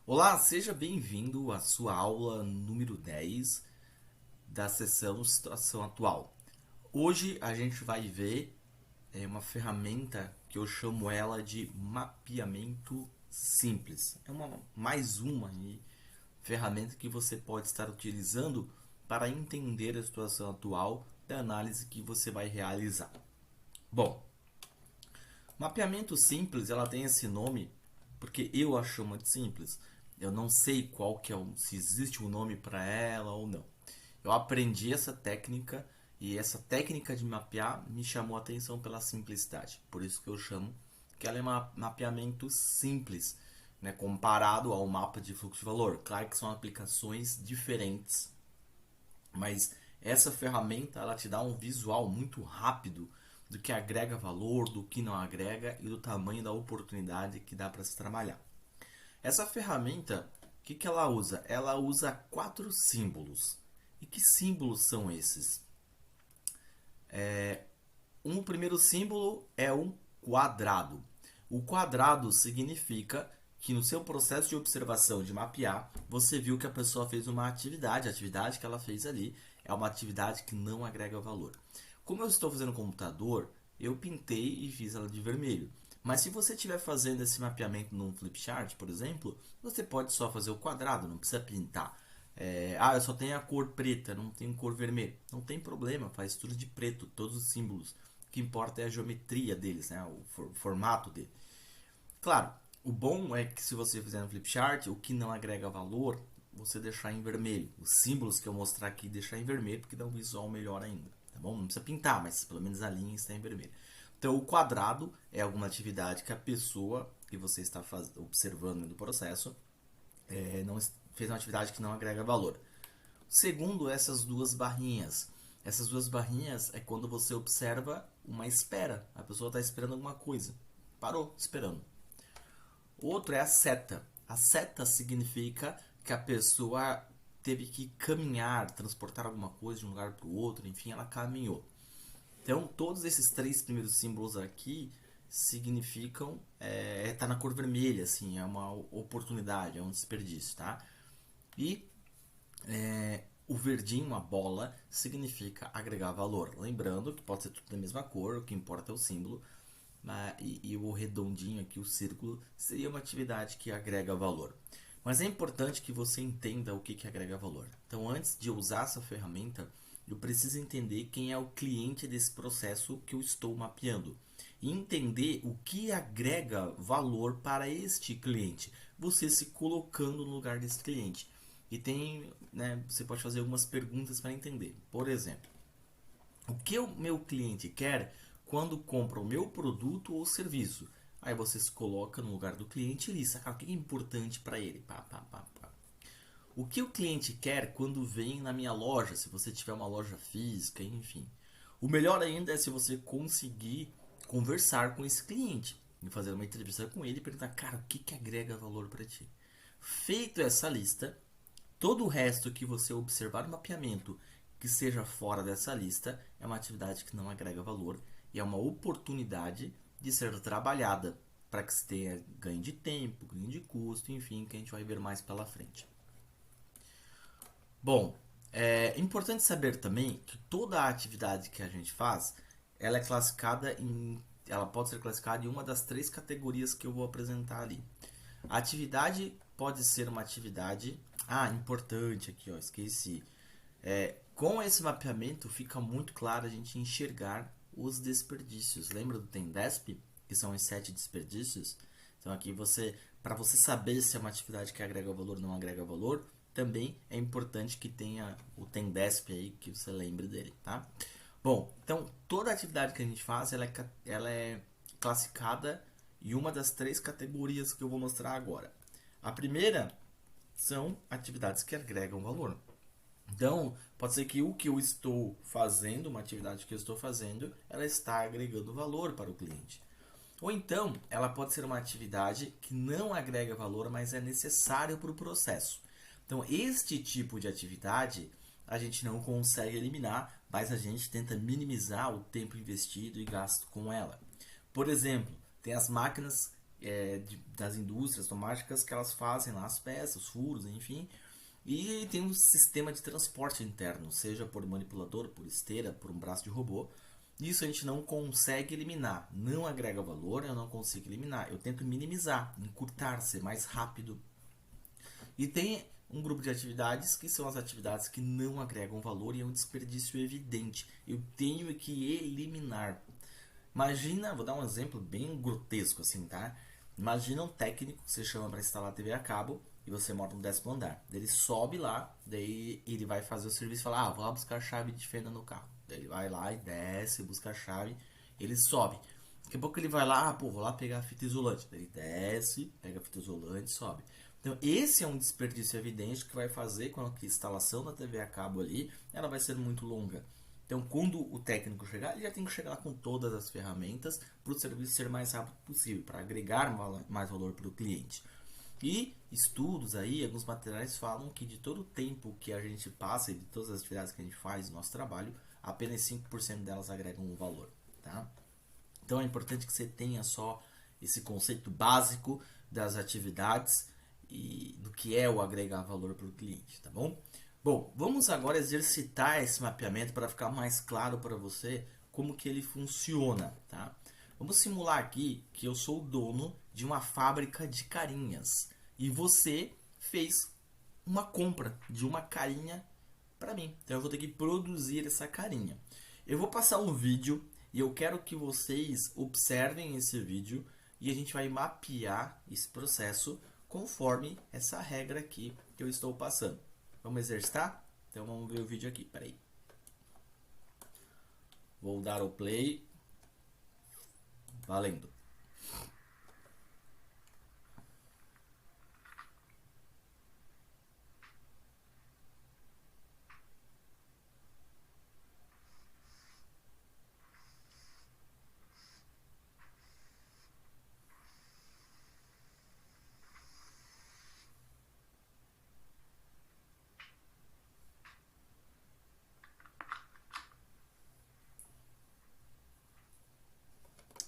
Olá, seja bem-vindo à sua aula número 10 da sessão Situação Atual. Hoje a gente vai ver uma ferramenta que eu chamo ela de mapeamento simples. É mais uma ferramenta que você pode estar utilizando para entender a situação atual da análise que você vai realizar. Bom, mapeamento simples, ela tem esse nome porque eu a chamo de simples. Eu não sei qual que é se existe um nome para ela ou não. Eu aprendi essa técnica e essa técnica de mapear me chamou a atenção pela simplicidade. Por isso que eu chamo que ela é um mapeamento simples, né, comparado ao mapa de fluxo de valor. Claro que são aplicações diferentes, mas essa ferramenta ela te dá um visual muito rápido do que agrega valor, do que não agrega e do tamanho da oportunidade que dá para se trabalhar. Essa ferramenta, o que ela usa? Ela usa 4 símbolos. E que símbolos são esses? Um primeiro símbolo é um quadrado. O quadrado significa que no seu processo de observação de mapear, você viu que a pessoa fez uma atividade, a atividade que ela fez ali é uma atividade que não agrega valor. Como eu estou fazendo no computador, eu pintei e fiz ela de vermelho. Mas se você estiver fazendo esse mapeamento num flipchart, por exemplo, você pode só fazer o quadrado, não precisa pintar. Eu só tenho a cor preta, não tenho cor vermelha. Não tem problema, faz tudo de preto, todos os símbolos. O que importa é a geometria deles, né? O formato dele. Claro, o bom é que se você fizer no flipchart, o que não agrega valor, você deixar em vermelho. Os símbolos que eu mostrar aqui, deixar em vermelho, porque dá um visual melhor ainda. Tá bom? Não precisa pintar, mas pelo menos a linha está em vermelho. Então, o quadrado é alguma atividade que a pessoa que você está observando no processo não fez uma atividade que não agrega valor. Segundo, essas duas barrinhas. Essas duas barrinhas é quando você observa uma espera. A pessoa está esperando alguma coisa. Parou esperando. O outro é a seta. A seta significa que a pessoa teve que caminhar, transportar alguma coisa de um lugar para o outro, enfim, ela caminhou. Então, todos esses 3 primeiros símbolos aqui significam tá na cor vermelha, assim, é uma oportunidade, é um desperdício, tá? E o verdinho, a bola, significa agregar valor. Lembrando que pode ser tudo da mesma cor, o que importa é o símbolo. E o redondinho aqui, o círculo, seria uma atividade que agrega valor. Mas é importante que você entenda o que agrega valor. Então, antes de usar essa ferramenta, eu preciso entender quem é o cliente desse processo que eu estou mapeando. E entender o que agrega valor para este cliente. Você se colocando no lugar desse cliente. E você pode fazer algumas perguntas para entender. Por exemplo, o que o meu cliente quer quando compra o meu produto ou serviço? Aí você se coloca no lugar do cliente e lista, o que é importante para ele? Pá, pá, pá, pá. O que o cliente quer quando vem na minha loja, se você tiver uma loja física, enfim. O melhor ainda é se você conseguir conversar com esse cliente e fazer uma entrevista com ele e perguntar, cara, o que agrega valor para ti? Feito essa lista, todo o resto que você observar no mapeamento que seja fora dessa lista é uma atividade que não agrega valor e é uma oportunidade de ser trabalhada para que se tenha ganho de tempo, ganho de custo, enfim, que a gente vai ver mais pela frente. Bom, é importante saber também que toda a atividade que a gente faz, ela pode ser classificada em uma das 3 categorias que eu vou apresentar ali. A atividade pode ser uma atividade. Importante aqui, ó, esqueci. Com esse mapeamento fica muito claro a gente enxergar os desperdícios. Lembra do Tendesp, que são os 7 desperdícios? Então aqui para você saber se é uma atividade que agrega valor ou não agrega valor, também é importante que tenha o Tendesp aí, que você lembre dele, tá? Bom, então toda atividade que a gente faz, ela é classificada em uma das 3 categorias que eu vou mostrar agora. A primeira são atividades que agregam valor. Então, pode ser que o que eu estou fazendo, uma atividade que eu estou fazendo, ela está agregando valor para o cliente. Ou então, ela pode ser uma atividade que não agrega valor, mas é necessário para o processo. Então, este tipo de atividade a gente não consegue eliminar, mas a gente tenta minimizar o tempo investido e gasto com ela. Por exemplo, tem as máquinas das indústrias automáticas que elas fazem lá as peças, os furos, enfim. E tem um sistema de transporte interno, seja por manipulador, por esteira, por um braço de robô. Isso a gente não consegue eliminar, não agrega valor, eu não consigo eliminar. Eu tento minimizar, encurtar, ser mais rápido. E tem um grupo de atividades que são as atividades que não agregam valor e é um desperdício evidente. Eu tenho que eliminar. Imagina, vou dar um exemplo bem grotesco assim, tá? Imagina um técnico que você chama para instalar a TV a cabo e você mora no 10º andar. Ele sobe lá, daí ele vai fazer o serviço e fala: vou lá buscar a chave de fenda no carro. Daí ele vai lá e desce, busca a chave, ele sobe. Daqui a pouco ele vai lá, vou lá pegar a fita isolante. Daí ele desce, pega a fita isolante, sobe. Então esse é um desperdício evidente que vai fazer com que a instalação da TV a cabo ali, ela vai ser muito longa. Então, quando o técnico chegar, ele já tem que chegar lá com todas as ferramentas para o serviço ser mais rápido possível, para agregar mais valor para o cliente. E estudos aí, alguns materiais falam que de todo o tempo que a gente passa e de todas as atividades que a gente faz no nosso trabalho, apenas 5% delas agregam um valor, tá? Então é importante que você tenha só esse conceito básico das atividades e do que é o agregar valor para o cliente, tá bom? Bom, vamos agora exercitar esse mapeamento para ficar mais claro para você como que ele funciona, tá? Vamos simular aqui que eu sou o dono de uma fábrica de carinhas e você fez uma compra de uma carinha para mim. Então eu vou ter que produzir essa carinha. Eu vou passar um vídeo e eu quero que vocês observem esse vídeo e a gente vai mapear esse processo conforme essa regra aqui que eu estou passando. Vamos exercitar? Então vamos ver o vídeo aqui, peraí. Vou dar o play. Valendo.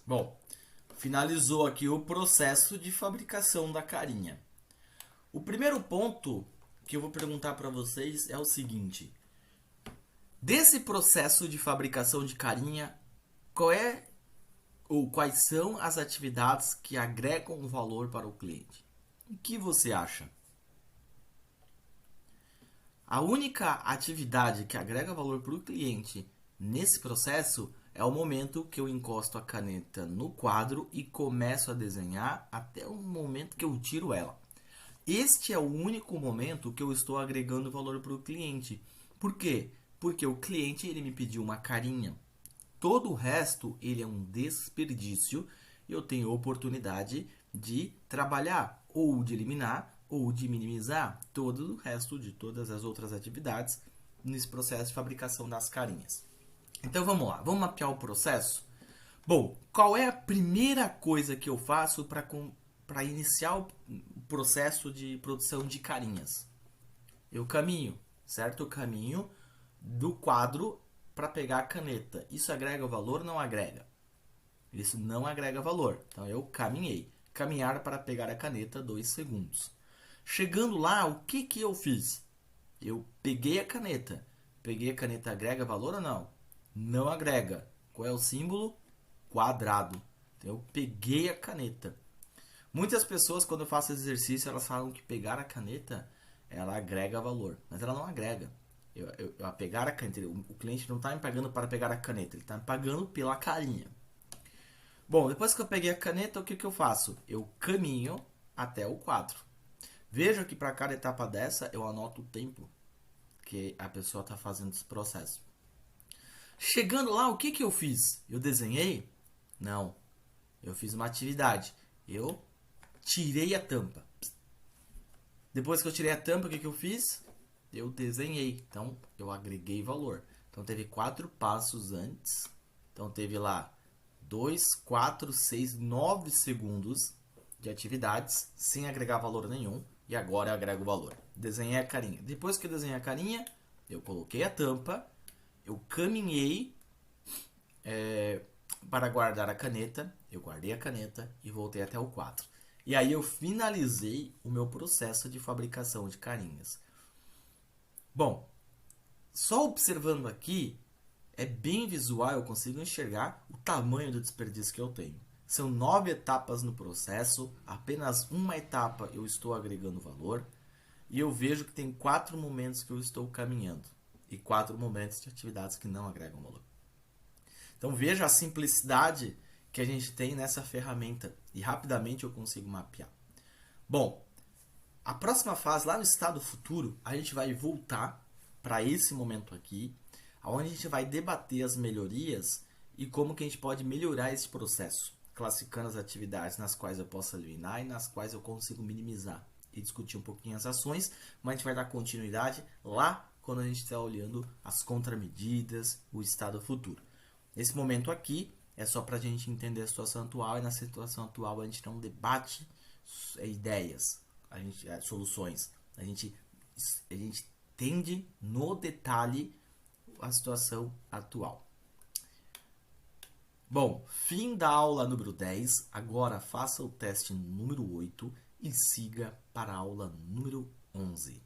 Bom, finalizou aqui o processo de fabricação da carinha. O primeiro ponto que eu vou perguntar para vocês é o seguinte: desse processo de fabricação de carinha, qual é ou quais são as atividades que agregam valor para o cliente? O que você acha? A única atividade que agrega valor para o cliente nesse processo é o momento que eu encosto a caneta no quadro e começo a desenhar até o momento que eu tiro ela. Este é o único momento que eu estou agregando valor para o cliente. Por quê? Porque o cliente ele me pediu uma carinha. Todo o resto ele é um desperdício e eu tenho oportunidade de trabalhar ou de eliminar ou de minimizar todo o resto de todas as outras atividades nesse processo de fabricação das carinhas. Então vamos lá, vamos mapear o processo? Bom, qual é a primeira coisa que eu faço para iniciar o processo de produção de carinhas? Eu caminho, certo? Eu caminho do quadro para pegar a caneta. Isso agrega valor ou não agrega? Isso não agrega valor. Então eu caminhei. Caminhar para pegar a caneta 2 segundos. Chegando lá, o que eu fiz? Eu peguei a caneta. Peguei a caneta, agrega valor ou não? Não agrega. Qual é o símbolo? Quadrado. Então eu peguei a caneta. Muitas pessoas, quando eu faço esse exercício, elas falam que pegar a caneta, ela agrega valor. Mas ela não agrega. Eu a pegar a caneta, o cliente não está me pagando para pegar a caneta, ele está me pagando pela carinha. Bom, depois que eu peguei a caneta, o que eu faço? Eu caminho até o quadro. Veja que para cada etapa dessa, eu anoto o tempo que a pessoa está fazendo esse processo. Chegando lá, o que eu fiz? Eu desenhei? Não. Eu fiz uma atividade. Eu tirei a tampa. Depois que eu tirei a tampa, o que eu fiz? Eu desenhei. Então, eu agreguei valor. Então, teve 4 passos antes. Então, teve lá 2, 4, 6, 9 segundos de atividades sem agregar valor nenhum. E agora eu agrego valor. Desenhei a carinha. Depois que eu desenhei a carinha, eu coloquei a tampa. Eu caminhei Para guardar a caneta, eu guardei a caneta e voltei até o 4. E aí eu finalizei o meu processo de fabricação de carinhas. Bom, só observando aqui, é bem visual, eu consigo enxergar o tamanho do desperdício que eu tenho. São 9 etapas no processo, apenas uma etapa eu estou agregando valor, e eu vejo que tem 4 momentos que eu estou caminhando, e 4 momentos de atividades que não agregam valor. Então veja a simplicidade que a gente tem nessa ferramenta, e rapidamente eu consigo mapear. Bom, a próxima fase, lá no estado futuro, a gente vai voltar para esse momento aqui, onde a gente vai debater as melhorias e como que a gente pode melhorar esse processo, classificando as atividades nas quais eu posso eliminar e nas quais eu consigo minimizar, e discutir um pouquinho as ações, mas a gente vai dar continuidade lá quando a gente está olhando as contramedidas, o estado futuro. Nesse momento aqui, é só para a gente entender a situação atual, e na situação atual a gente não debate ideias, soluções. A gente entende no detalhe a situação atual. Bom, fim da aula número 10. Agora faça o teste número 8 e siga para a aula número 11.